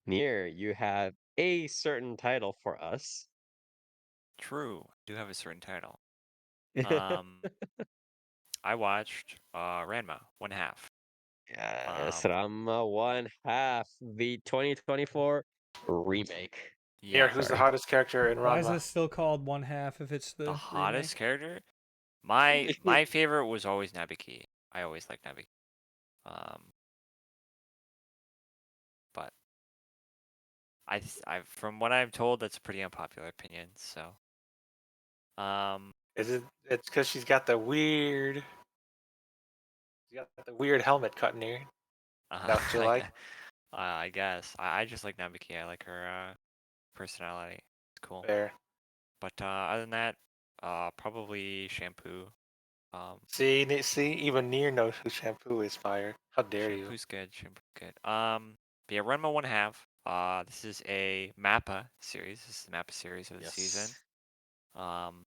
Near, you have a certain title for us. True. I do have a certain title. Um, I watched Ranma one half. Yes, Um, Rama one half, the 2024 remake. Here, yeah, who's the Sorry. hottest character in Why is Ranma? this still called one half if it's the the hottest remake? character. My favorite was always Nabuki. I always liked Nabuki. Um, but from what I'm told, that's a pretty unpopular opinion. So, um, Is it? It's because she's got the weird helmet cut in here. Is that what you I like? guess, I guess I just like Nabuki. I like her personality. It's cool. Fair. But other than that, probably shampoo. Um, See, even Near knows who Shampoo is. Fire. How dare you? shampoo's good. Shampoo's good. But yeah, Ranma one half. This is a Mappa series. This is the Mappa series of the season. Yes. Um,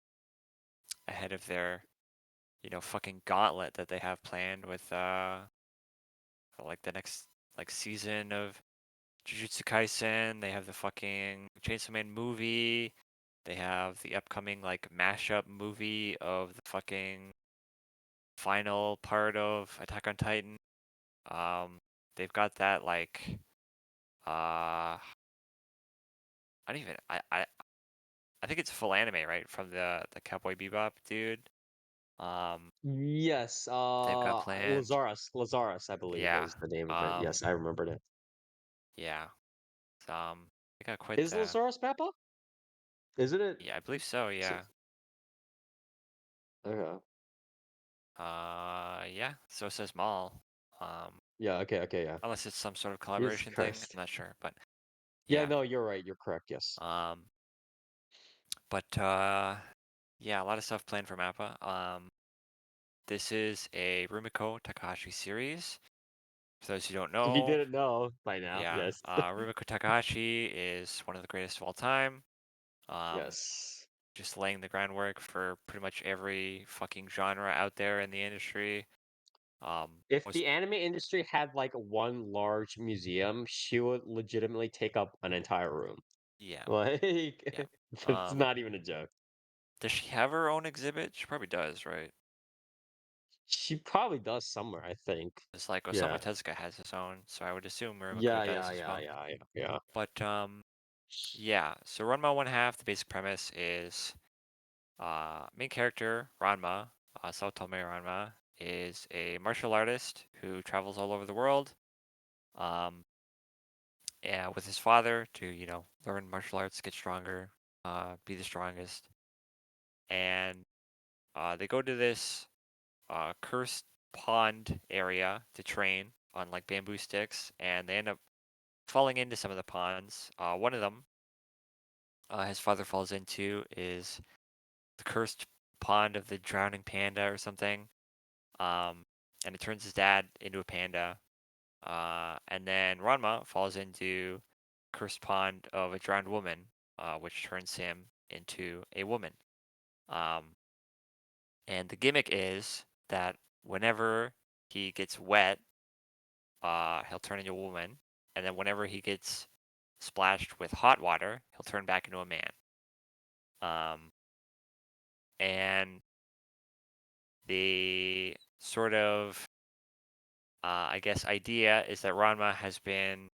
ahead of their, fucking gauntlet that they have planned with like the next like season of Jujutsu Kaisen. They have the fucking Chainsaw Man movie. They have the upcoming like mashup movie of the fucking final part of Attack on Titan. They've got that like I don't even I think it's full anime, right? From the Cowboy Bebop dude. Um, Yes, they've got planned. Lazarus, I believe Yeah. is the name of it. Um, Yes, I remembered it. yeah. They got quite Is the Lazarus Peppa? Isn't it? yeah, I believe so, s- yeah. Okay. Yeah, so says Maul. Um, Yeah, okay, yeah. unless it's some sort of Jesus collaboration thing, I'm Christ. not sure, but Yeah, yeah. no, you're right. You're correct. Yes. Um, but yeah, a lot of stuff planned for Mappa. This is a Rumiko Takahashi series. For those who don't If you know, didn't know by now, yeah, yes. Rumiko Takahashi is one of the greatest of all time. Um, Yes. just laying the groundwork for pretty much every fucking genre out there in the industry. If Was the anime industry had like one large museum, she would legitimately take up an entire room. yeah, Like, yeah. it's not even a joke. Does she have her own exhibit? She probably does, right? She probably does somewhere, I think. It's like Osamu Yeah. Tezuka has his own, so I would assume Rumiko Yeah, does yeah, as yeah, well. yeah, yeah, But yeah. So Ranma one half. The basic premise is main character Ranma, Saotome Ranma, is a martial artist who travels all over the world. Um, yeah, with his father to learn martial arts, get stronger, be the strongest, and they go to this cursed pond area to train on like bamboo sticks, and they end up falling into some of the ponds. One of them, his father falls into, is the cursed pond of the drowning panda or something. And it turns his dad into a panda. And then Ranma falls into cursed pond of a drowned woman, which turns him into a woman. Um, and the gimmick is that whenever he gets wet, he'll turn into a woman, and then whenever he gets splashed with hot water, he'll turn back into a man. Um, and the sort of, I guess, idea is that Ranma has been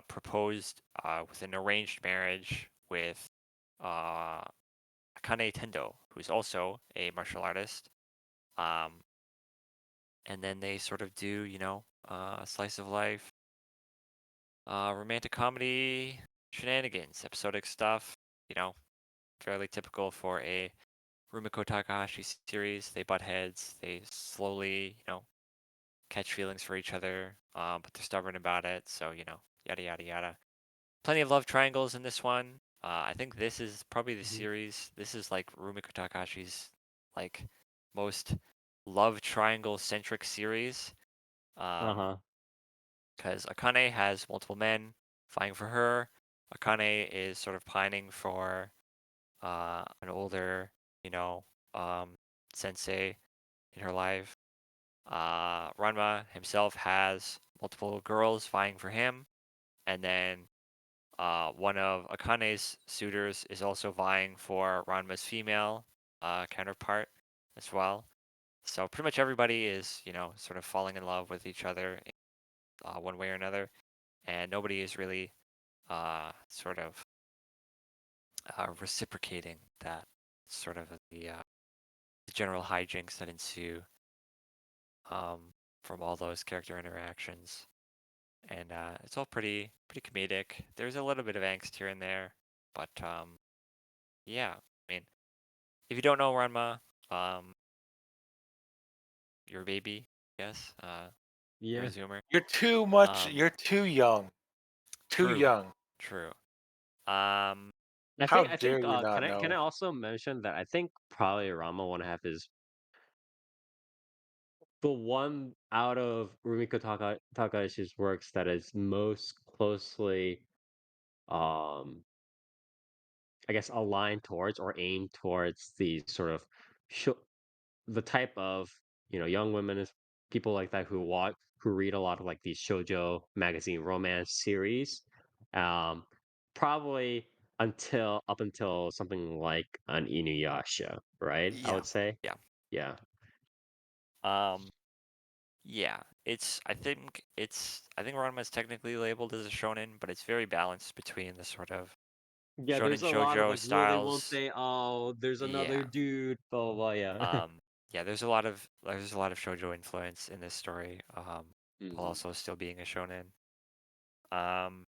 proposed with an arranged marriage with uh, Akane Tendo, who's also a martial artist. Um, and then they sort of do, slice of life, romantic comedy, shenanigans, episodic stuff, you know, fairly typical for a Rumiko Takahashi series. They butt heads, they slowly, catch feelings for each other, but they're stubborn about it. So, yada, yada, yada. Plenty of love triangles in this one. I think this is probably the yeah. series. This is like Rumiko Takahashi's like most love triangle centric series. Um, Uh-huh. because Akane has multiple men vying for her. Akane is sort of pining for an older, you know, um, sensei in her life. Ranma himself has multiple girls vying for him, and then one of Akane's suitors is also vying for Ranma's female counterpart as well. So pretty much everybody is, sort of falling in love with each other one way or another, and nobody is really sort of reciprocating that sort of the general hijinks that ensue um, from all those character interactions. And it's all pretty comedic. There's a little bit of angst here and there, but yeah. I mean, if you don't know Ranma, um, you're a baby, I guess. You're a Yeah. Zoomer. You're too much. Um, You're too young. Too true, young. true. Um, I How think I dare think you not can I know? also mention that I think probably Rama 1/2 is the one out of Rumiko Takahashi's works that is most closely um I guess aligned towards or aimed towards the sort of the type of young women is people like that who read a lot of like these shojo magazine romance series, um probably up until something like an Inuyasha, right? I yeah, would say. yeah. Yeah. Um, yeah. I think Ranma is technically labeled as a shonen, but it's very balanced between the sort of Yeah, shonen there's a lot of shoujo like, will they, won't styles. they? Oh, there's another Yeah. dude. Blah blah, blah, yeah. Um, yeah, there's a lot of shoujo influence in this story, while Mhm. also still being a shonen. Um,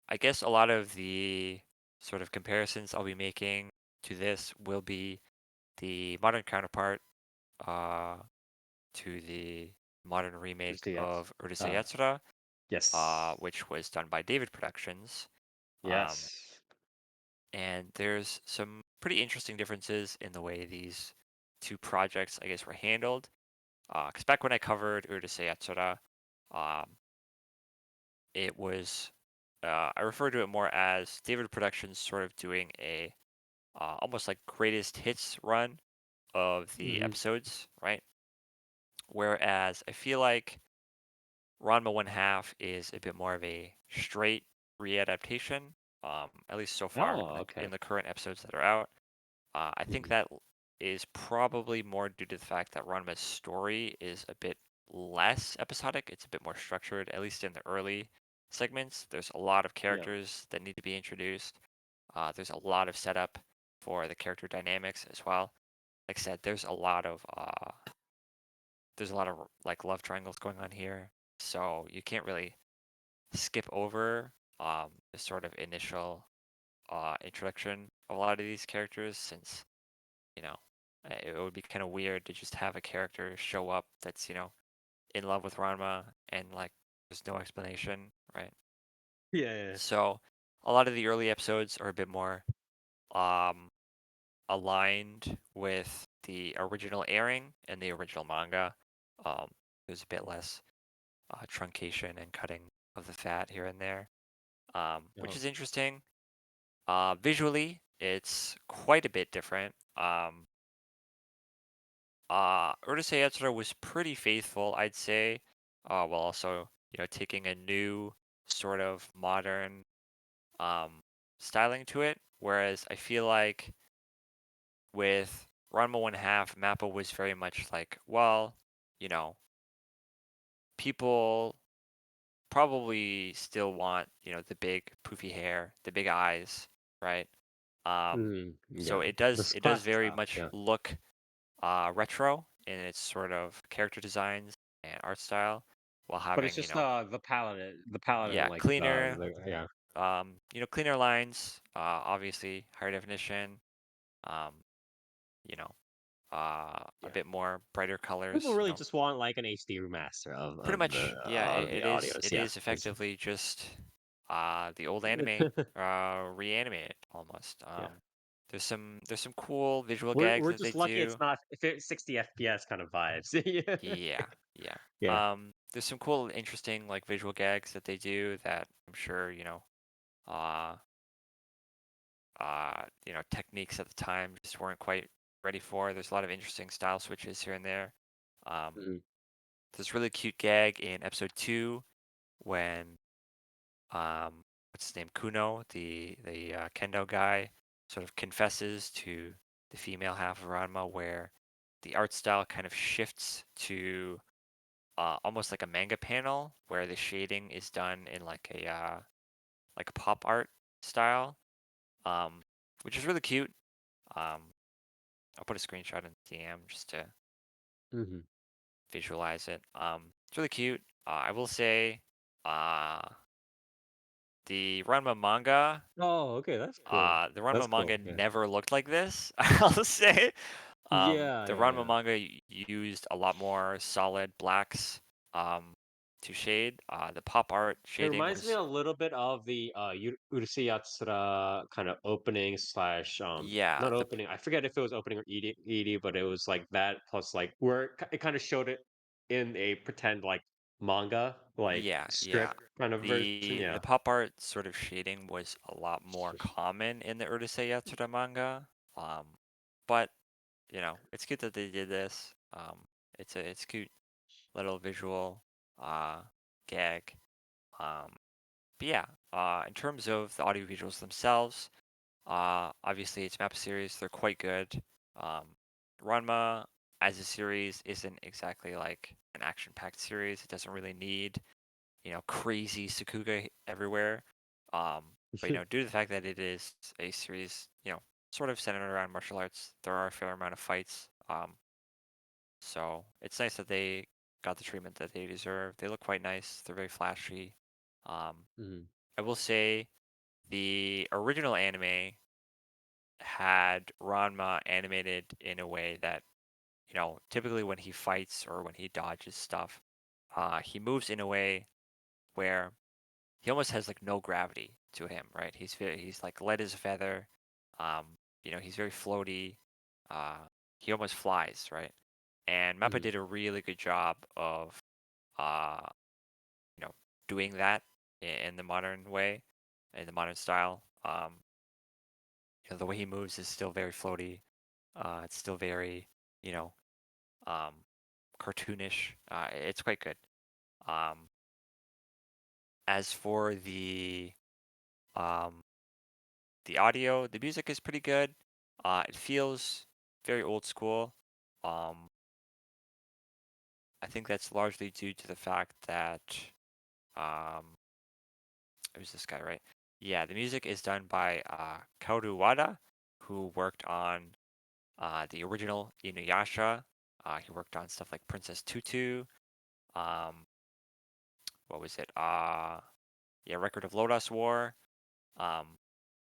I guess a lot of the sort of comparisons I'll be making to this will be the modern counterpart uh, to the modern remake Just the yes. of Urusei Uh, Yatsura, yes. which was done by David Productions. Um, Yes. and there's some pretty interesting differences in the way these two projects, I guess, were handled. Because back when I covered Urusei Yatsura, um, it was I refer to it more as David Productions sort of doing a almost like greatest hits run of the Hmm. episodes, right? Whereas I feel like Ranma One Half is a bit more of a straight readaptation, at least so far Oh, in okay. the current episodes that are out. I think Hmm. that is probably more due to the fact that Ranma's story is a bit less episodic. It's a bit more structured, at least in the early segments. There's a lot of Yeah. characters that need to be introduced. There's a lot of setup for the character dynamics as well. Like I said, there's a lot of like love triangles going on here, so you can't really skip over the sort of initial introduction of a lot of these characters since you know, it would be kind of weird to just have a character show up that's, in love with Ranma and like there's no explanation, right? Yeah, yeah, So a lot of the early episodes are a bit more um aligned with the original airing and the original manga. There's a bit less truncation and cutting of the fat here and there, yeah. which Oh. is interesting. Visually, it's quite a bit different. Urusei Yatsura was pretty faithful, I'd say, while also, taking a new sort of modern um, styling to it. Whereas I feel like with Ranma One Half, Mappa was very much like, well, you know, people probably still want, the big poofy hair, the big eyes, right? So Yeah. it does This it does classic very style. much Yeah. look retro in its sort of character designs and art style, while But it's having, just the palette and yeah, like cleaner, yeah. cleaner lines, obviously higher definition, um, you know, a Yeah. bit more brighter People colors, really just want like an HD remaster pretty much, yeah, the it is audios. it Yeah. is 'Cause- effectively just the old anime reanimated almost. yeah. There's some cool visual We're gags we're that they just lucky it's do. not if it's 60 FPS kind of vibes. Yeah. Yeah, yeah. Yeah. There's some cool, interesting like visual gags that they do that I'm sure, uh, techniques at the time just weren't quite ready for. There's a lot of interesting style switches here and there. Um, Mhm. there's a really cute gag in episode 2 when, um, what's his name, Kuno, the kendo guy, sort of confesses to the female half of Ranma, where the art style kind of shifts to almost like a manga panel, where the shading is done in like a pop art style, um, which is really cute. Um, I'll put a screenshot in DM just to Mhm. visualize it. It's really cute. I will say, uh, the Ranma manga, Oh, okay, that's cool. the That's Ranma cool, manga yeah. never looked like this. I'll say, Yeah, the yeah, Ranma yeah. manga used a lot more solid blacks, to shade. The pop art It shading reminds me was, a little bit of the, Urusei Yatsura kind of opening slash, yeah, not opening, I forget if it was opening or ED, but it was like that plus, like, where it kinda showed it in a pretend, like, manga, like, yeah. strip kind of version, The yeah. pop art sort of shading was a lot more common in the Urusei Yatsura manga. Um, but it's good that they did this. It's cute little visual uh gag. Um, but yeah, in terms of the audio visuals themselves, obviously it's map series, they're quite good. Um, Ranma as a series isn't exactly like an action-packed series. It doesn't really need crazy Sakuga everywhere. But due to the fact that it is a series, sort of centered around martial arts, there are a fair amount of fights. So it's nice that they got the treatment that they deserve. They look quite nice. They're very flashy. Um, Mhm. I will say the original anime had Ranma animated in a way that, typically when he fights or when he dodges stuff, he moves in a way where he almost has like no gravity to him, right? He's like light as a feather. Um, he's very floaty. Uh, he almost flies, right? And Mappa Mhm. did a really good job of uh, you know, doing that in the modern way, in the modern style. The way he moves is still very floaty. It's still very, you know, um, cartoonish. It's quite good. Um, as for um, the audio, the music is pretty good. It feels very old school. Um, I think that's largely due to the fact that um, who's this guy, right? Yeah, the music is done by Kaoru Wada, who worked on the original Inuyasha. He worked on stuff like Princess Tutu. Um, what was it? Yeah, Record of Lodoss War. Um,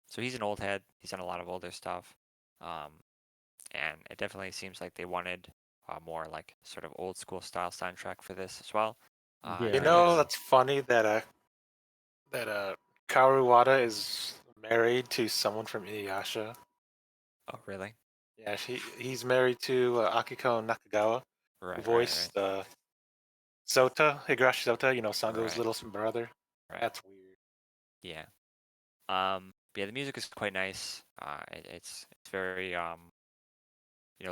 so he's an old head. He's done a lot of older stuff. Um, and it definitely seems like they wanted more like sort of old school style soundtrack for this as well. I You Yeah, think know, yeah. that's funny that Kaoru Wada is married to someone from Inuyasha. oh really? Yeah, he's married to Akiko Nakagawa, who Right. voiced Sota, Higurashi Sota, Sango's Right. little brother. Right. That's weird. Yeah. But yeah, the music is quite nice. It's very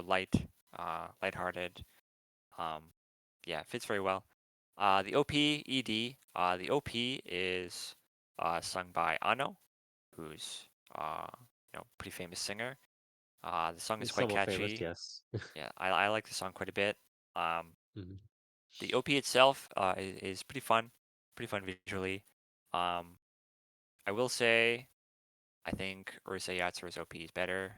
light, lighthearted. Um, yeah, it fits very well. The OP ED, the OP is sung by Ano, who's pretty famous singer. The song is It's quite somewhat famous, catchy. yes. Yeah, I like the song quite a bit. Um, Mhm. the OP itself is pretty fun visually. Um, I will say I think Urusei Yatsura's OP is better,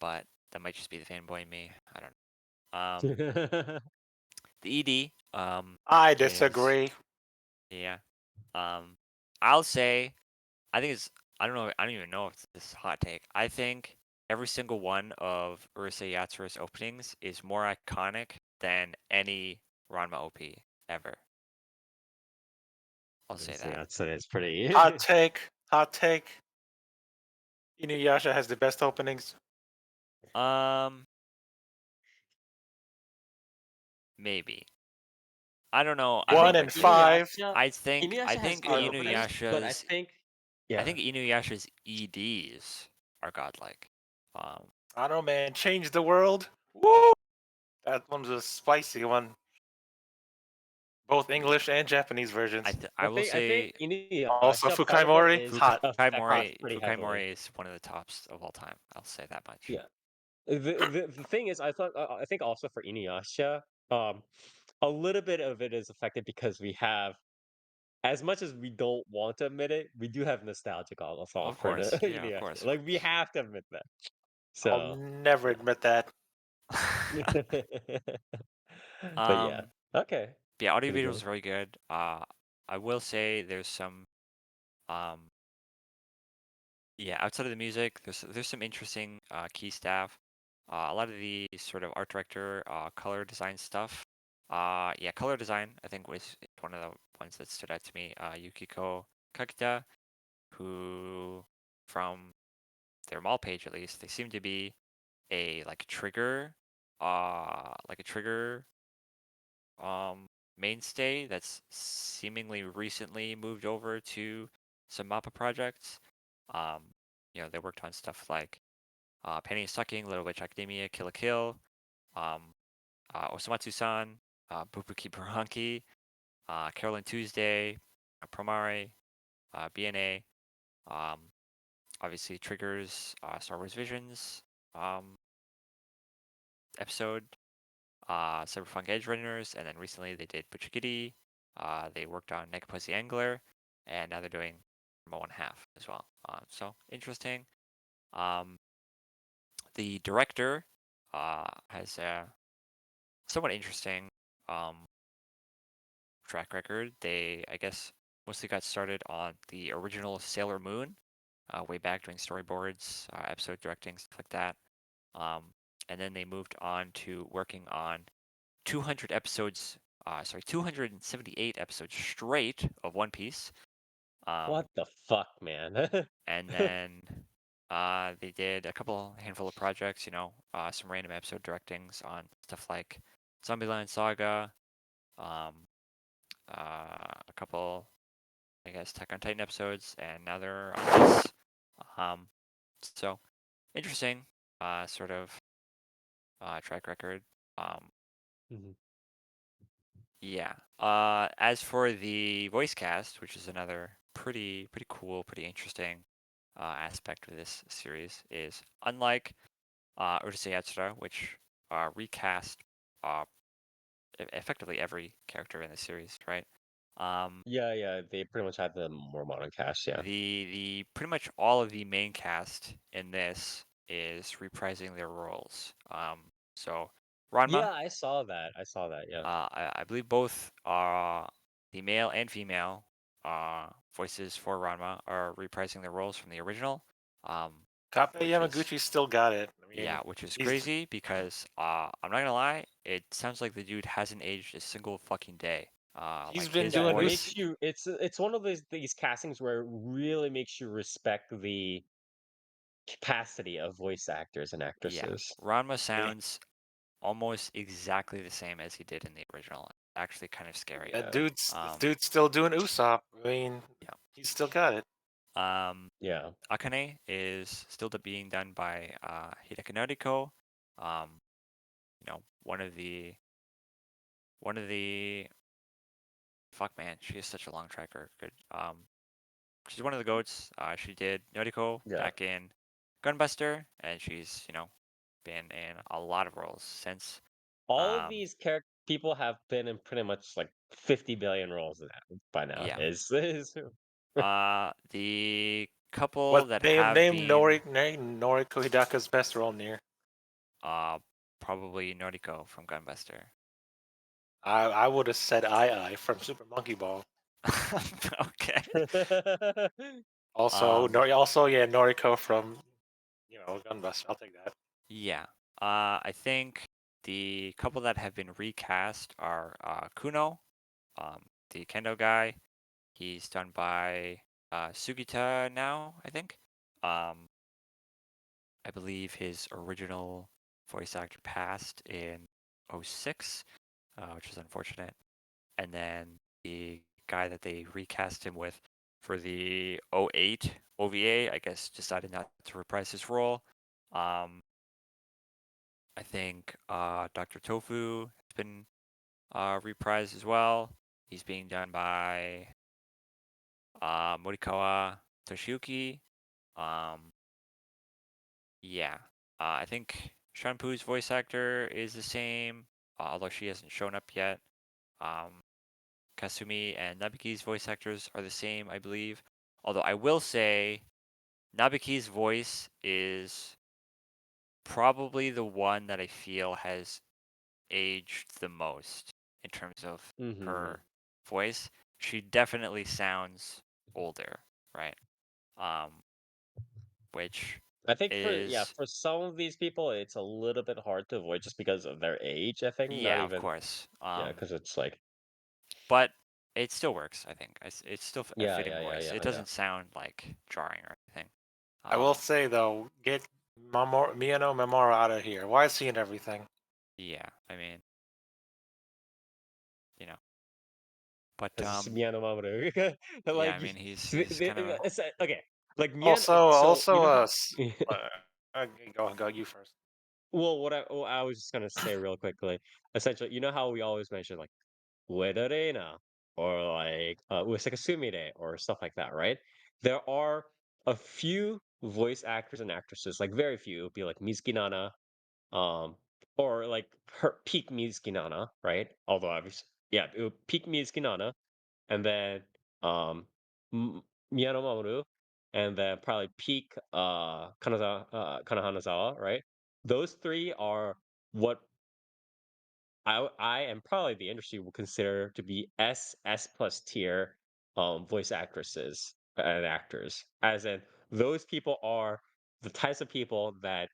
but that might just be the fanboy in me. I don't know. The ED I is disagree. yeah. Um, I'll say I think it's I don't know I don't even know if this is a hot take. I think every single one of Urusei Yatsura's openings is more iconic than any Ranma OP ever. I'll say Honestly, that. I'd say it's pretty. Hot take. Hot take. Inuyasha has the best openings. Um, Maybe. I don't know. I I don't One think and think it. five. I Inuyasha has think good openings, but I Inuyasha's think I yeah. think Inuyasha's EDs are godlike. Um, I don't know, man. Change the world. Woo! That one's a spicy one. Both English and Japanese versions. I will I think say Also, Inuyasha part of it Fukai is hot. affects pretty Fukai heavily. Mori is one of the tops of all time. I'll say that much. Yeah. The thing is, I think also for Inuyasha, a little bit of it is affected because we have, as much as we don't want to admit it, we do have nostalgic assault Of for the course, yeah, of Inuyasha. course, of Like we course. have to admit that. I'll So never yeah. admit that. But yeah. um, Okay. yeah, audio Pretty visual is good. very good. I will say there's some um yeah, outside of the music, there's some interesting key staff. A lot of the sort of art director, color design stuff. Yeah, color design I think was one of the ones that stood out to me. Yukiko Kakita, who from their mall page at least, they seem to be a like a trigger mainstay that's seemingly recently moved over to some MAPPA projects. Um, they worked on stuff like Penny Sucking, Little Witch Academia, Kill a Kill, um, Osamatsu-san, Bubuki Buranki, Carolyn Tuesday, Promare, BNA, um, obviously Triggers, Star Wars Visions episode, Cyberpunk Edge Runners, and then recently they did Butchigitty. They worked on Nekapussi Angler, and now they're doing Mo 1/2 as well. So interesting. Um, the director has a somewhat interesting um, track record. They, I guess, mostly got started on the original Sailor Moon, way back doing storyboards, episode directing, stuff like that. Um, and then they moved on to working on 200 episodes, 278 episodes straight of One Piece. What the fuck, man? And then they did a handful of projects, some random episode directings on stuff like Zombieland Saga, um, a couple, I guess, Attack on Titan episodes, and now they're on this. Um, so interesting, sort of track record. Um, Mhm. yeah. As for the voice cast, which is another pretty cool, pretty interesting aspect of this series, is unlike Urusei Yatsura, which recast uh, effectively every character in the series, right? Um, Yeah, yeah, they pretty much had the more modern cast, yeah. the pretty much all of the main cast in this is reprising their roles. So Ranma, Yeah, I saw that. I saw that, yeah. I believe both the male and female voices for Ranma are reprising their roles from the original, um, Kape which is Yamaguchi still got it. I yeah, mean, which is he's crazy because I'm not gonna lie, it sounds like the dude hasn't aged a single fucking day. he's Like been his Yeah, doing it Us. makes voice, you it's one of these castings where it really makes you respect the capacity of voice actors and yeah, actresses. Ranma Yeah, sounds almost exactly the same as he did in the original. Actually, kind of scary. that Yeah. dude's still doing Usopp. I mean, Yeah. he's still got it. Yeah. Akane is still being done by Hideki Noriko. Um, one of the fuck man, she has such a long track record. She's one of the goats. She did Noriko Yeah. back in Gunbuster, and she's been in a lot of roles since. All of Um, these character people have been in pretty much like 50 billion roles now by now. yeah. Is The couple What that name have name been Noriko Hidaka's best role near? uh probably Noriko from Gunbuster. I would have said I from Super Monkey Ball. Okay. Also, Um, yeah, Noriko from Gunbuster. I'll take that. yeah. I think the couple that have been recast are Kuno, the Kendo guy. He's done by Sugita now, I think. Um, I believe his original voice actor passed in '06, which is unfortunate. And then the guy that they recast him with for the '08 OVA, I guess, decided not to reprise his role. I think Dr. Tofu has been reprised as well. He's being done by Morikawa Toshiyuki. Um, yeah, I think Shanpu's voice actor is the same, although she hasn't shown up yet. Um, Kasumi and Nabiki's voice actors are the same, I believe. Although I will say, Nabiki's voice is probably the one that I feel has aged the most in terms of Mhm. her voice. She definitely sounds older, right? Um, which I think is for some of these people, it's a little bit hard to avoid just because of their age, I think, not yeah, of even course. because it's like But it still works, I think. It's still a fitting voice. It yeah. doesn't sound like jarring or anything. I will Um, say though, get Miyano Memora out of here. Why is he in everything? yeah, I mean, you know, but because it's Miyano Mamoru. yeah, Like, I mean, he's kind of a it's okay. Like Also, so you also, know how uh, go you first. well, what I was just gonna say real quickly, essentially, you know how we always mention like Ueda Reina or like Usaka Sumire or stuff like that, right? There are a few voice actors and actresses, like very few. It would be like Mizuki Nana, um, or like her peak Mizuki Nana, right? Although obviously, yeah, it would peak Mizuki Nana, and then um, M- Miyano Mamoru, and then probably peak Kana Hanazawa, right? Those three are what I and probably the industry will consider to be S plus tier voice actresses and actors. As in those people are the types of people that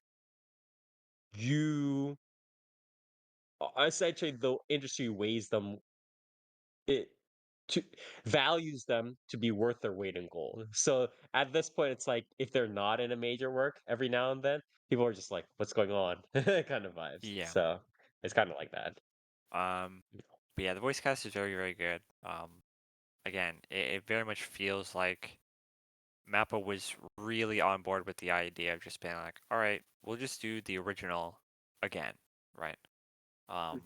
you essentially the industry weighs them it to values them to be worth their weight in gold. So at this point it's like if they're not in a major work every now and then, people are just like, what's going on? kind of vibes. yeah. So it's kind of like that. Um, but yeah, the voice cast is very, very good. Again, it very much feels like Mappa was really on board with the idea of just being like, all right, we'll just do the original again, right?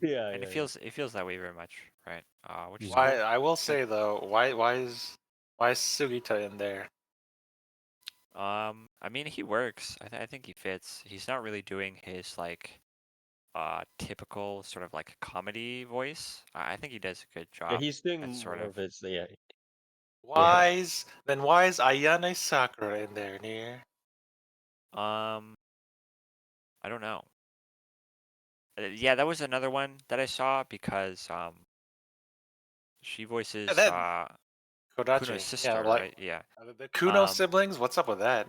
Yeah, And it feels that way very much, right? Which is Mhm. Why cool. I will Good. say though, why is Sugita in there? I mean, he works. I think he fits. He's not really doing his like typical sort of like comedy voice. I think he does a good Yeah, job he's doing at sort more of of his yeah. Yeah. Why is Ayane Sakura in there near? um I don't know. Yeah, that was another one that I saw because she Yeah, voices that Kuno's Kodachi. Yeah, sister, like right? Yeah. the Kuno Um siblings. What's up with that?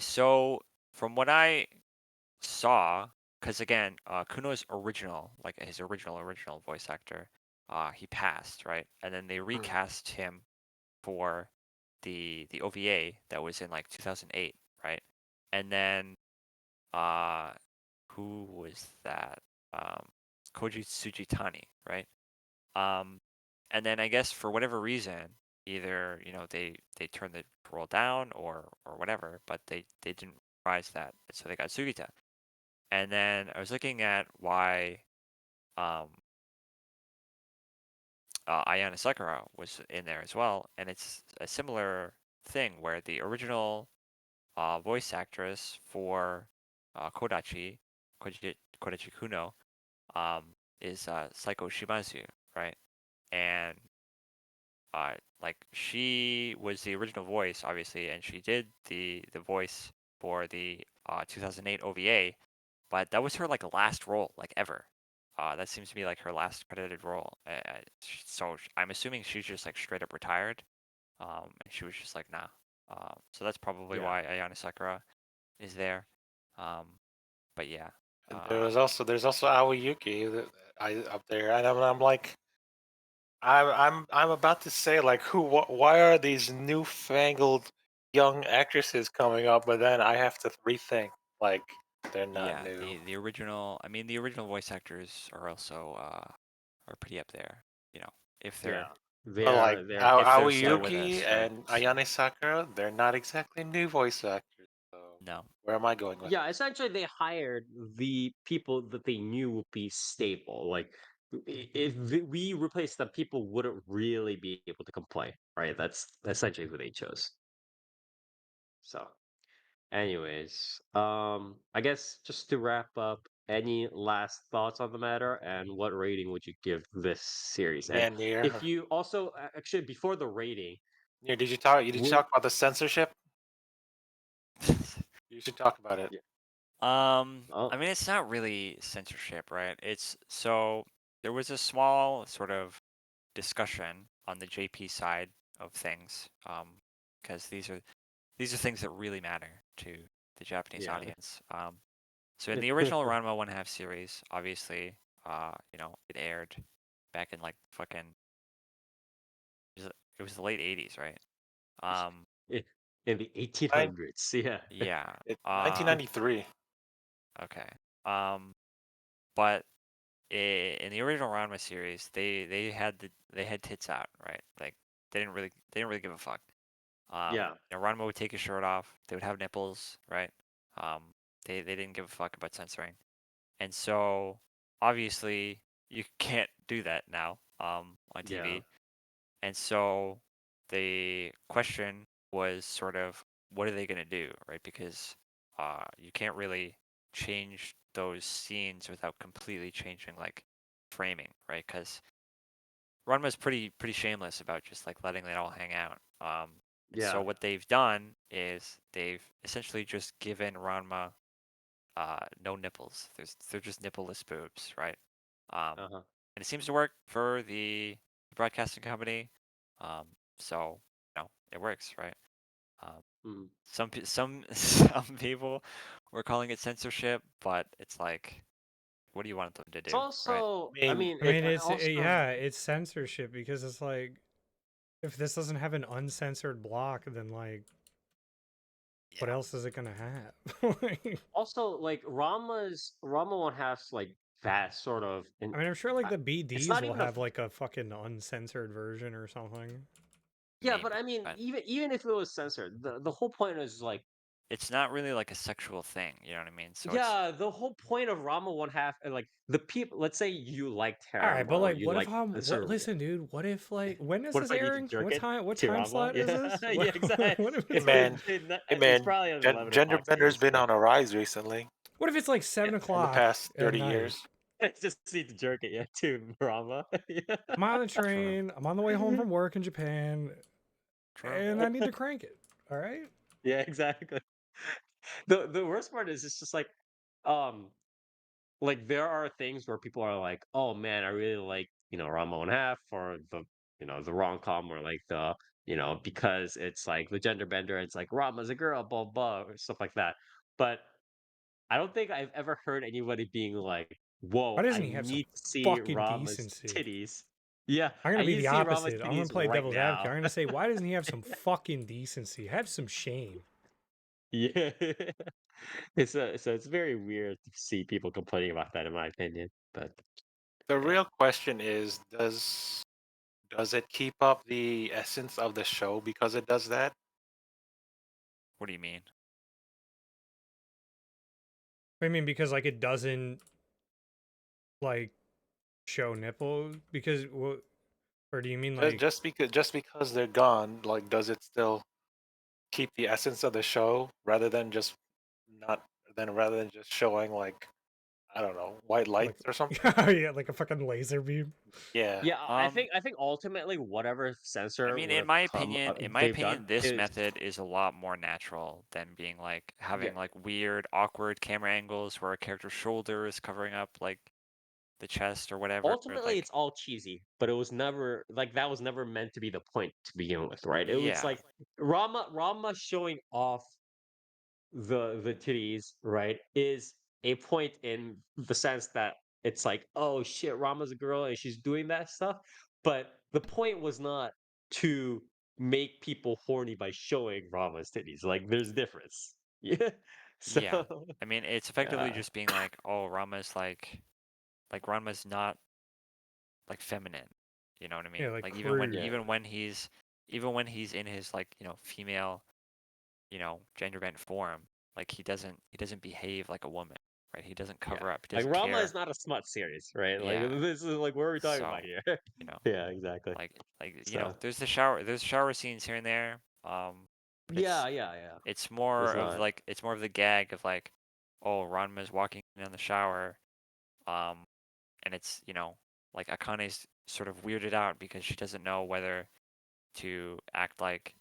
so from what I saw, because again, Kuno's original, like his original voice actor, he passed, right? And then they Hmm. recast him for the OVA that was in like 2008, right? And then uh who was that? Um Koji Tsujitani, right? Um and then I guess for whatever reason, either, they turned the role down or whatever, but they didn't prize that. So they got Sugita. And then I was looking at why um Ayana Sakura was in there as well, and it's a similar thing where the original voice actress for Kodachi Kuno, is Saiko Shimazu, right? And like she was the original voice, obviously, and she did the voice for the 2008 OVA, but that was her like last role, like ever. That seems to be like her last credited role. So I'm assuming she's just like straight up retired. And she was just like, nah. So that's probably Yeah. why Ayana Sakura is there. Um, but yeah. And Uh, there's also Aoyuki I up there, and I'm like I'm about to say like why are these newfangled young actresses coming up, but then I have to rethink like they're not yeah, new. the original. I mean, the original voice actors are also are pretty up there. You know, if Yeah. they're But like They're if they're still like with Aoyuki us, right? and Ayane Sakura, they're not exactly new voice actors. So No. where am I going with yeah, essentially they hired the people that they knew would be stable. Like if we replace them, people wouldn't really be able to complain, right? That's essentially who they chose. So, anyways, I guess just to wrap up, any last thoughts on the matter, and what rating would you give this series? And Man, if Nier. you also actually before the rating, Nier, did you talk? Did you would talk about the censorship? You should talk about it. yeah, I oh mean, it's not really censorship, right? It's so there was a small sort of discussion on the JP side of things, because these are things that really matter to the Japanese yeah, audience. So in the original Ranma One Half series, obviously, it aired back in like fucking it was the late '80s, right? Um, in the Nine, 1800s, yeah, yeah. it, 1993. Okay. Um, but in the original Ranma series, they had tits out, right? Like they didn't really give a fuck. yeah, Ranma would take his shirt off. They would have nipples, right? Um, they didn't give a fuck about censoring, and so obviously you can't do that now on yeah, TV. And so the question was sort of, what are they going to do, right? Because you can't really change those scenes without completely changing like framing, right? Because Ranma's pretty shameless about just like letting it all hang out. And so yeah, what they've done is they've essentially just given Ranma no nipples. They're just nippleless boobs, right? uh-huh, And it seems to work for the broadcasting company. Um, so it works, right? Um, mhm. some some people were calling it censorship, but it's like, what do you want them to It's do, right? also, I I mean, mean, I it mean, it's also, yeah, it's censorship because it's like if this doesn't have an uncensored block, then like what Yeah. else is it gonna have? Like, also like Rama one has like that sort of, and I mean, I'm sure like I- the it's BDs not will even a have like a fucking uncensored version or something. yeah, but I Maybe, mean, but even if it was censored, the whole point is like, it's not really like a sexual thing. You know what I mean? So it's yeah, the whole point of Rama one half, and like the people, let's say you liked All harem right, but or like, you what if like I'm a what? certain, Listen, dude, what if like when is what if this I need to airing? jerk it What to time Rama? slot is Yeah, this? yeah, exactly. What if hey it's like man, hey It's man, probably an 11 gender o'clock bender's series, been but on a rise recently what if it's like yeah, 7 o'clock in the past at 30 night? years. I just need to jerk it, yeah, to Rama. Yeah. I'm on the true, train. I'm on the way home from work in Japan, true. and I need to crank it. All right. Yeah, exactly. The worst part is it's just um like there are things where people are like, "Oh man, I really like, Ranma and Half or the rom-com or like the, because it's like the gender bender, it's like Rama's a girl, blah blah, or stuff like that." But I don't think I've ever heard anybody being like, Why "Whoa, doesn't I he have some need to see fucking Rama's decency? titties." Yeah, I'm gonna I be need to the see Rama's opposite. I'm gonna titties play right devil's advocate. I'm now. gonna say, why doesn't he have some fucking decency? Have some shame. Yeah. So it's very weird to see people complaining about that in my opinion. But The yeah. real question is, does it keep up the essence of the show because it does that? What do you mean? I mean, because like it doesn't like show nipple because what? Or do you mean Just like just because they're gone, like does it still keep the essence of the show not rather than just showing like I don't know white like lights or something? yeah, like a fucking laser beam? Yeah, Yeah, I Um, think I think ultimately whatever I censor mean, would have come in my they've done opinion, this is method is a lot more natural than being like yeah, having like weird, awkward camera angles where a character's shoulder is covering up like the chest or whatever. Or ultimately like, it's all cheesy, but it was never like that was never meant to be the point to begin with, right? It was yeah, like Rama showing off the titties, right, is a point in the sense that it's like, oh shit, Rama's a girl and she's doing that stuff. But the point was not to make people horny by showing Rama's titties. Like there's a difference. Yeah. So yeah. I mean, it's effectively uh just being like, oh, Rama's like Ranma's not like feminine. You know what I mean? Yeah, like Like crude. yeah. even when he's in his like, female, gender bent form, like he doesn't behave like a woman. right? He doesn't Yeah. cover up. He Like doesn't Rama care. is not a smut series, right? Like Yeah. this is like what are we talking about So, here? you know, Yeah, exactly. So there's shower scenes here and there. But yeah, yeah, yeah. it's There's more a of lot. like it's more of the gag of like, oh, Ranma's walking in the shower, um, and it's like Akane's sort of weirded out because she doesn't know whether to act like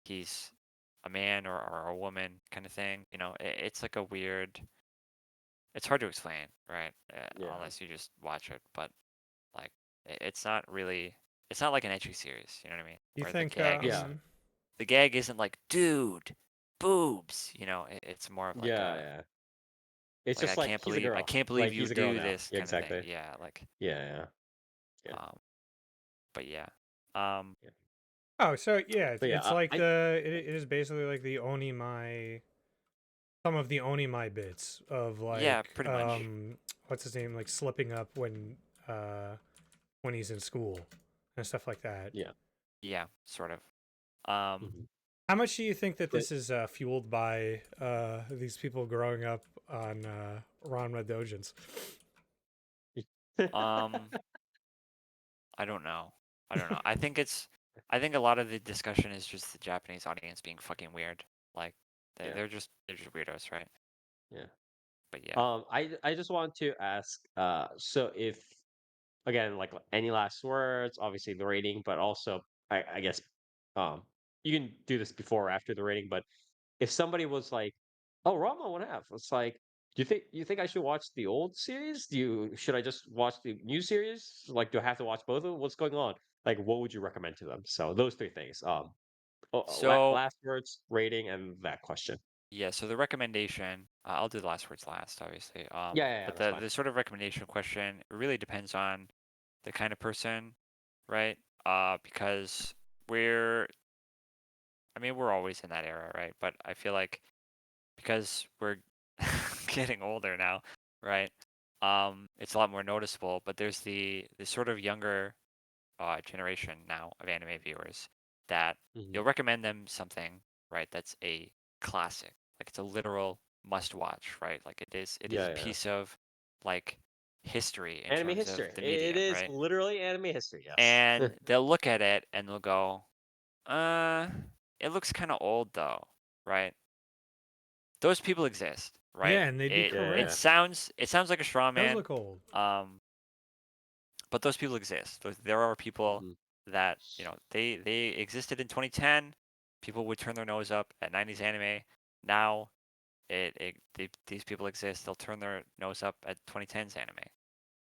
he's a man or a woman kind of thing. It's like a weird. It's hard to explain, right? Yeah. Unless you just watch it, but like it's not really. It's not like an edgy series, you know what I mean? You Where the think gag is Yeah. the gag isn't like, dude, boobs. It's more of Yeah, yeah. It's like just like he's a I girl. can't believe Like you he's a girl do now. this Yeah, kind of thing. exactly. Yeah, like Yeah, yeah. Yeah. um, but yeah, um, Yeah. Oh, so yeah, But yeah, it's like I it is basically like the Onimai, some of the Onimai bits of yeah, like pretty much. what's his name, like slipping up uh when he's in school and stuff like that. yeah. Yeah, sort of. Um, Mhm. How much do you think that But this is fueled by these people growing up on Ranma Dojins? um, I don't know. I don't know. I think a lot of the discussion is just the Japanese audience being fucking weird. Like yeah, they're just weirdos, right? yeah. But yeah. I just want to ask, so if again, like any last words, obviously the rating, but also I guess you can do this before or after the rating, but if somebody was like, "Oh, Rama 1/2," it's like, do you think I should watch the old series? Should I just watch the new series? Like, do I have to watch both of them? What's going on? Like, what would you recommend to them? So those three things. So Last words, rating, and that question. yeah, so the recommendation, I'll do the last words last, obviously. Yeah, yeah, yeah, But that's fine. the sort of recommendation question it really depends on the kind of person, right? Because we're, I mean, we're always in that era, right? But I feel like because we're getting older now, right? It's a lot more noticeable. But there's the sort of younger generation now of anime viewers that Hmm. you'll recommend them something, right? That's a classic, like it's a literal must watch, right? Like it is Yeah, a yeah. piece of like history in Anime terms of history. the It medium, is right? literally anime history. Yes. And they'll look at it and they'll go, uh, it looks kind of old though, right? Those people exist, right? Yeah, and they'd be Yeah, yeah. correct. It sounds like a straw Does man. look old. But those people exist. There are people Hmm. that they existed in 2010. People would turn their nose up at 90s anime. Now these people exist. They'll turn their nose up at 2010s anime.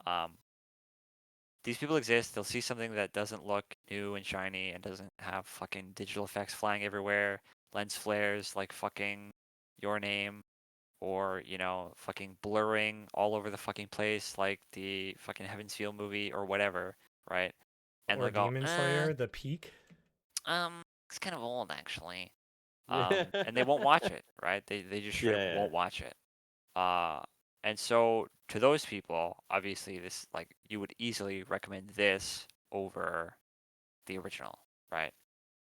Um, these people exist. They'll see something that doesn't look new and shiny and doesn't have fucking digital effects flying everywhere, lens flares like fucking Your Name, or fucking blurring all over the fucking place like the fucking Heaven's Feel movie or whatever, right? And Or they'll go, Demon Slayer, the peak. it's kind of old actually. Yeah, And they won't watch it, right? They just straight up yeah. won't watch it. Uh, and so to those people, obviously this like you would easily recommend this over the original, right?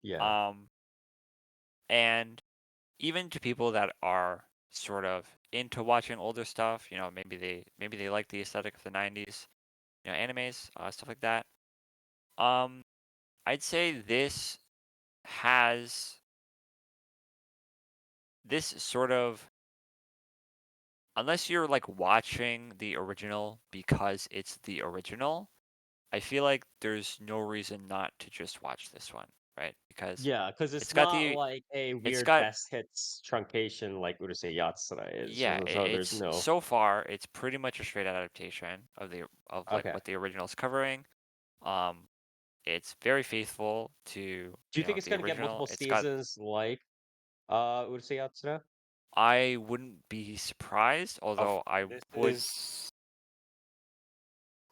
Yeah. Um, and even to people that are sort of into watching older stuff, maybe they like the aesthetic of the 90s, animes, stuff like that. Um, I'd say has this sort of unless you're like watching the original because it's the original, I feel like there's no reason not to just watch this one, right? Because Yeah, because it's it's got not the like a it's weird got best hits truncation like Urusei Yatsura is. yeah, So there's it's no. so far it's pretty much a straight adaptation of the of like Okay. what the original is covering. Um, it's very faithful to, Do you think it's the gonna get original. multiple It's got seasons like Urusei Yatsura? I wouldn't be surprised, Stuff. although I This would is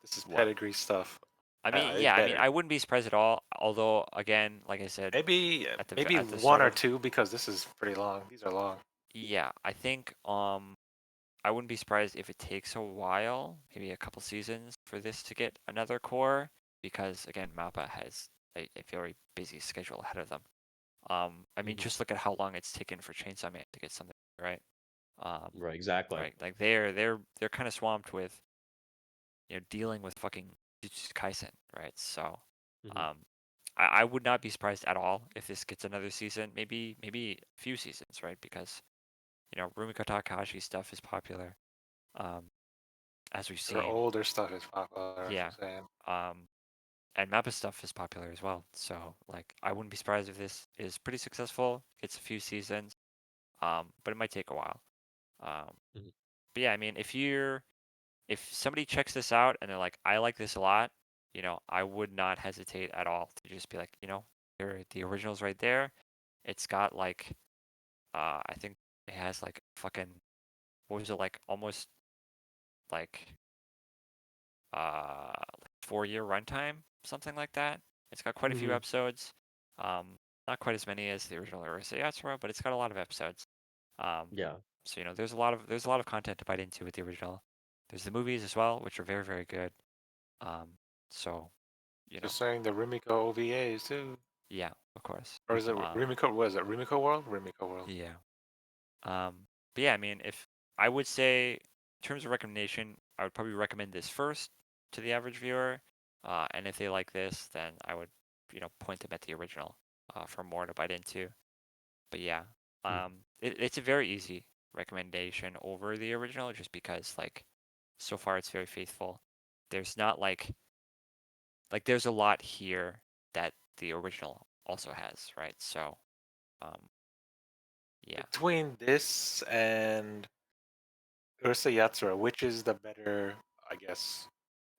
this is what? pedigree stuff. I mean, It yeah, I mean, better. I wouldn't be surprised at all. Although, again, like I said Maybe maybe at the one start or of, two because this is pretty long. These are long. yeah, I think I wouldn't be surprised if it takes a while, maybe a couple seasons for this to get another core, because again, Mappa has a very busy schedule ahead of them. I mean, Mhm. just look at how long it's taken for Chainsaw Man to get something right. Right, exactly. Right? Like they're kind of swamped with dealing with fucking Jujutsu Kaisen, right? So, Mhm. um, I would not be surprised at all if this gets another season, maybe a few seasons, right? Because Rumiko Takahashi's stuff is popular, um, as we've Their seen. older stuff is popular, as Yeah, I'm saying. and Mappa stuff is popular as well. So like, I wouldn't be surprised if this is pretty successful, gets a few seasons, but it might take a while. Um, Mhm. but yeah, I mean, if somebody checks this out and they're like, I like this a lot, I would not hesitate at all to just be like, here the original's right there. It's got like I think it has like fucking, what was it, like almost like 4-year runtime, something like that. It's got quite a few Mhm. episodes. Um, Not quite as many as the original Urusei Yatsura, but it's got a lot of episodes. Um, Yeah. so there's a lot of content to bite into with the original. There's the movies as well, which are very, very good. Um, so Just saying the Rimiko OVAs too. yeah, of course. Or is it Um, Rimiko? What is it? Rimiko World? Rimiko World. yeah. But yeah, I mean, if I would say in terms of recommendation, I would probably recommend this first to the average viewer. And if they like this, then I would, point them at the original for more to bite into. But yeah, Mhm. it's a very easy recommendation over the original just because like so far it's very faithful. There's not like there's a lot here that the original also has, right? So, um, yeah. Between this and Ursa Yatsura, which is the better, I guess,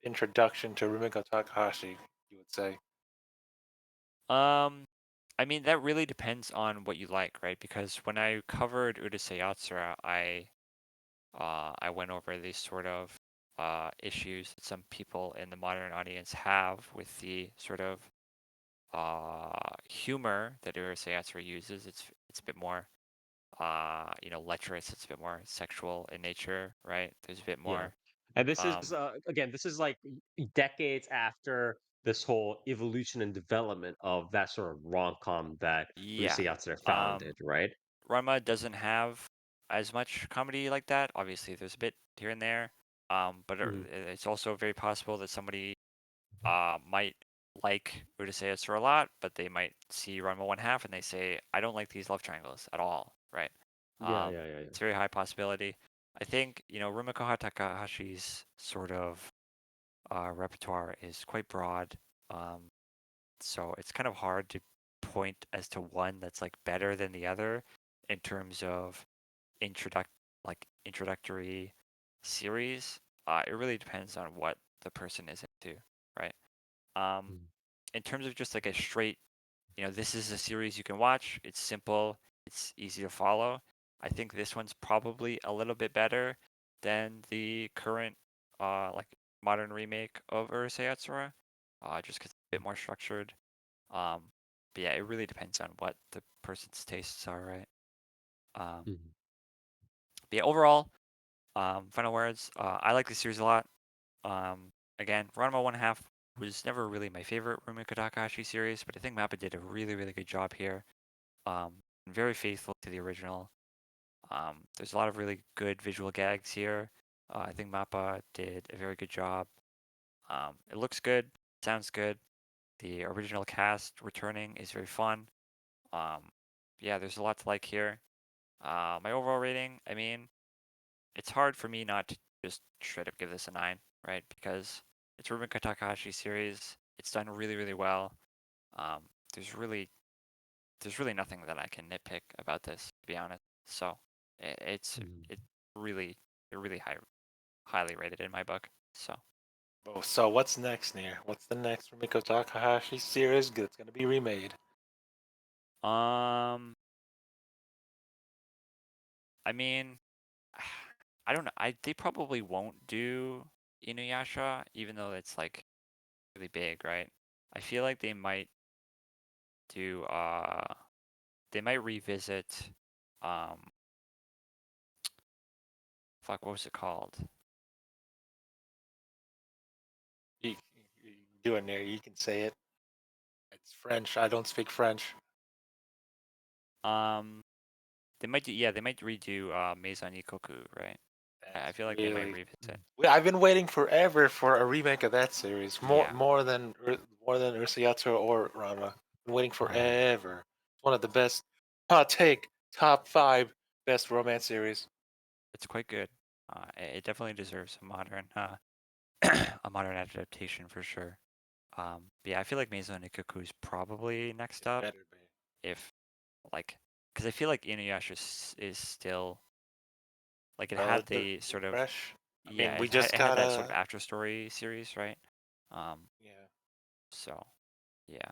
introduction to Rumiko Takahashi, you would say? Um, I mean, that really depends on what you like, right? Because when I covered Urusei Yatsura, I went over these sort of issues that some people in the modern audience have with the sort of humor that Urusei Yatsura uses. It's a bit more lecherous. It's a bit more sexual in nature, right? There's a bit Yeah. more And this is, um again, this is like decades after this whole evolution and development of that sort of rom-com that yeah. Urusei Yatsura Um founded, right? Ranma doesn't have as much comedy like that. Obviously, there's a bit here and there. But Mhm. it's also very possible that somebody might like Urusei Yatsura a lot, but they might see Ranma one half and they say, I don't like these love triangles at all, right? Yeah, yeah, yeah, yeah. It's a very high possibility. I think, Rumiko Takahashi's sort of repertoire is quite broad. Um, so it's kind of hard to point as to one that's like better than the other in terms of introduct introductory series. It really depends on what the person is into, right? Um, Mhm. in terms of just like a straight, this is a series you can watch. It's simple. It's easy to follow. I think this one's probably a little bit better than the current, like modern remake of Urusei Yatsura, just because it's a bit more structured. Um, but yeah, it really depends on what the person's tastes are, right? Mhm. But yeah, overall, final words. I like this series a lot. Again, Ranma One Half was never really my favorite Rumiko Takahashi series, but I think Mappa did a really, really good job here. Very faithful to the original. There's a lot of really good visual gags here. I think Mappa did a very good job. It looks good, sounds good. The original cast returning is very fun. Um, yeah, there's a lot to like here. My overall rating, I mean, it's hard for me not to just straight up give this a 9, right? Because it's Rumiko Takahashi series. It's done really, really well. Um, there's really there's really nothing that I can nitpick about this, to be honest. So it's Mhm. it really highly rated in my book. So Oh, so what's next, Near? What's the next Rumiko Takahashi series that's going to be remade? um I mean I don't know. They probably won't do Inuyasha, even though it's like really big, right? I feel like do they might revisit um fuck, what was it called? You do it, Near. You can say it. It's French. I don't speak French. Um they might redo Maison Ikoku, right? I That's feel like they might really. revisit. I've been waiting forever for a remake of that series. Yeah. More than Urusayatsu or Ranma. Been waiting Uh, forever. It's one of the best. Hot take. Top 5 best romance series. it's quite good. It definitely deserves a modern a modern adaptation for sure. But yeah, I feel like Maison Ikoku is probably next It up better be. if like because I feel like Inuyasha is still like it had the Relatively sort of fresh. I yeah mean, we it just had that sort of gotta. after story series, right? Um, Yeah. so yeah,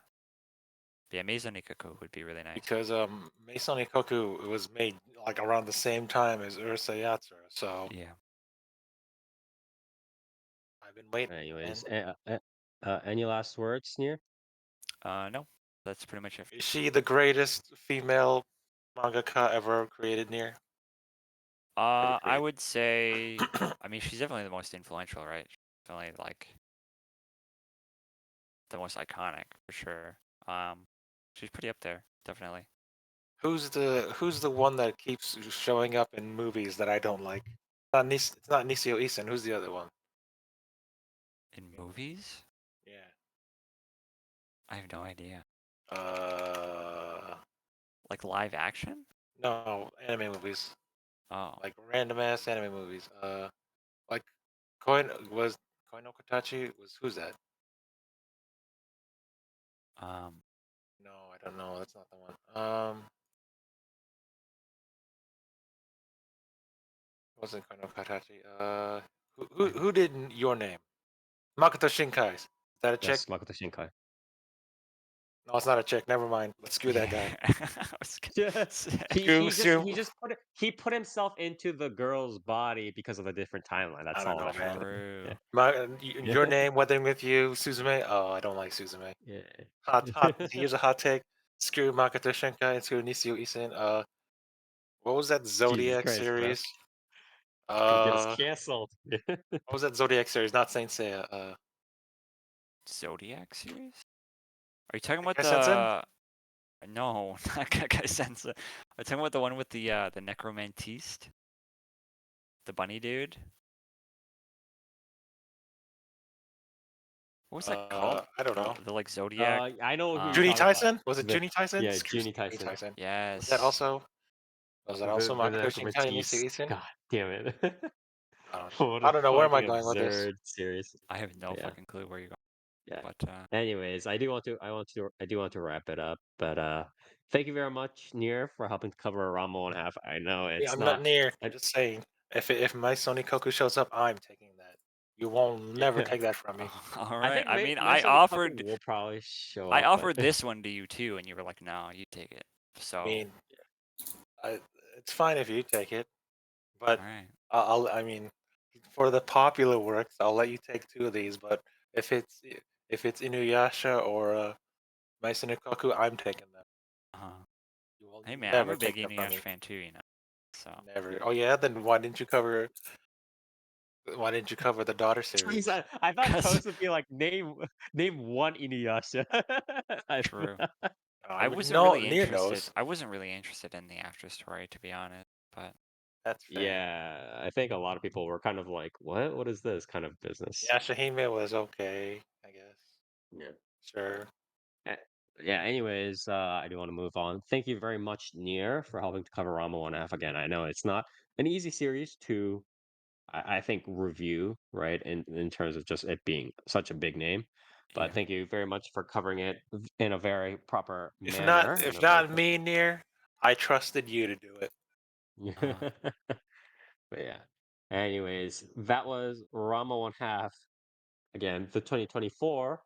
yeah, Maison Ikoku would be really nice. Because Maison Ikoku was made like around the same time as Urusayatsu, so Yeah. I've been waiting. And Anyways, any last words, Near? No, that's pretty much it. is she the greatest female mangaka ever created near? Ever I created? would say, I mean, she's definitely the most influential, right? She's definitely like the most iconic for sure. She's pretty up there, definitely. Who's the one that keeps showing up in movies that I don't like? It's not Nisio Isin. Who's the other one? In movies? Yeah. I have no idea. Uh, Like live action? no, anime movies. Oh, Like random ass anime movies. Like Koi no Katachi was who's that? um, No, I don't know. That's not the one. It wasn't Koi no Katachi. I, Who did Your Name? Makoto Shinkai. Is that a chick? Yes, Makoto Shinkai. No, it's not a chick. Never mind. Let's screw that guy. yeah, I was Yeah, Screw, screw. he just he put himself into the girl's body because of a different timeline. I That's don't all know, that man. happened. true. Yeah. Your Name, Weathering with You, Suzume. Oh, I don't like Suzume. Yeah. Hot. Here's a hot take. Screw Makoto Shinkai and screw Nisio Isin. What was that Jesus Zodiac Christ, bro. series? Gonna get us Uh, canceled. what was that Zodiac series? Not Saint Seiya. Zodiac series? Are you talking about Kai Sensen? the? No, not Kakai Sense. Are you talking about the one with the necromantiste, the bunny dude? What was that called? I don't know. The like Zodiac. I know who you're Junie talking about. Tyson? Was it The Junie Tyson? Yeah, Screw Junie Junie Tyson. Tyson. Was that Yes. also? Was that also The Makoto Shinkai and Nisio Necromantis. Isin? God damn it. I don't know. What I a don't know. Where am I fucking going with this? absurd series. I have no But yeah. fucking clue where you're Yeah. going, but Anyways, I do want to wrap it up, but thank you very much, Nir, for helping to cover Ramo and a half. I know Yeah, it's I'm not not near. I, Just saying. If my Sony Koku shows up, I'm taking that. You won't never yeah. take that from me. all I right. think I mean, Maison Ikaku will probably show I up, but offered this one to you too, and you were like, "No, you take it." I So, mean, I, it's fine if you take it, all but right. I mean, for the popular works, I'll let you take two of these. But if it's if it's Inuyasha or My Koku, I'm taking them. Uh-huh. You will Hey man, I'm never a big take them from Inuyasha me. fan too, you know. So, Never. Oh yeah, then why didn't you cover? Why didn't you cover the daughter Jeez, series? I thought cause Toast would be like name one Inuyasha. I, true. I I would wasn't know really near interested. knows. I wasn't really interested in the after story, to be honest. But That's fair. yeah, I think a lot of people were kind of like, "What? What is this kind of business?" Yeah, Shahime was okay, I guess. Yeah. Sure. Eh, Yeah, anyways, I do want to move on. Thank you very much, Nier, for helping to cover Rama 1/2 again. I know it's not an easy series to, I think, review, right? In terms of just it being such a big name. But yeah. thank you very much for covering it in a very proper If not, manner, in if a very not me near, I trusted you to do it. Uh, But yeah. Anyways, that was Rama 1/2. Again, the 2024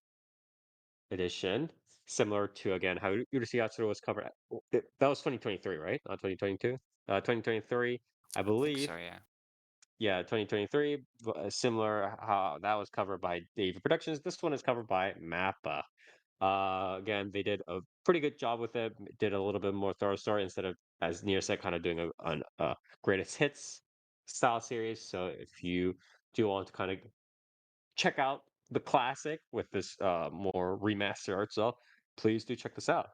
edition, similar to again how Urusei Yatsura was covered. That was 2023, right? Not 2022. 2023, I I think believe. so. Yeah. Yeah, 2023. Similar how that was covered by David Productions. This one is covered by Mappa. Again, they did a pretty good job with it. Did a little bit more thorough story instead of, as Nier said, kind of doing a greatest hits style series. So if you do want to kind of check out the classic with this more remastered art style, please do check this out.